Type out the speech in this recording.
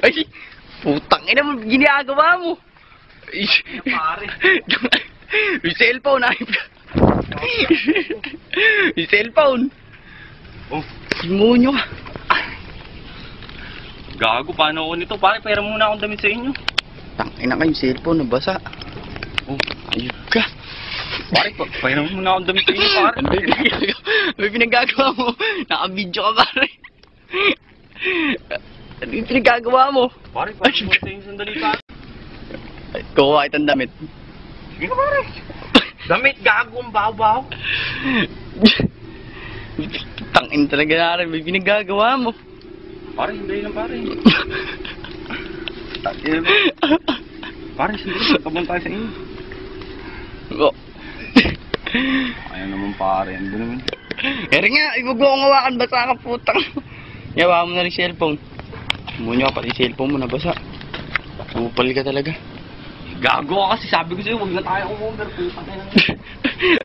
Ay, putang ina mo, ginagawa mo. Ay, Pare. yung cellphone, ay. Yung cellphone. Oh, Simonyo ka. gago, paano ako nito? Pare, pera muna akong damit sa inyo. Tangina ka yung cellphone, nabasa. Oh, Ayun ka. pare, pera muna akong damit sa inyo, pare. Ano yung pinagagawa mo? Naka-video ka, pare. Ano yung pinagagawa mo? Pare, pera muna sa inyo sandali, pare. Kukuha kitang damit. Sige ka, pare. Damit, gago, ang baho-baho. Tangin talaga na rin, may pinagagawa mo. Pare, sandali lang, pare. Pare, sandali, magkabang tayo sa inyo. Oh. Ayaw naman, pare. Ano naman? Eri nga, ibag mo akong hawakan, basa ka putang. Yawa mo na rin cellphone. Munyo ka pati cellphone mo, nabasa. Upal ka talaga. Gago ka kasi, sabi ko sa'yo, huwag na tayo umorder. Putang ina.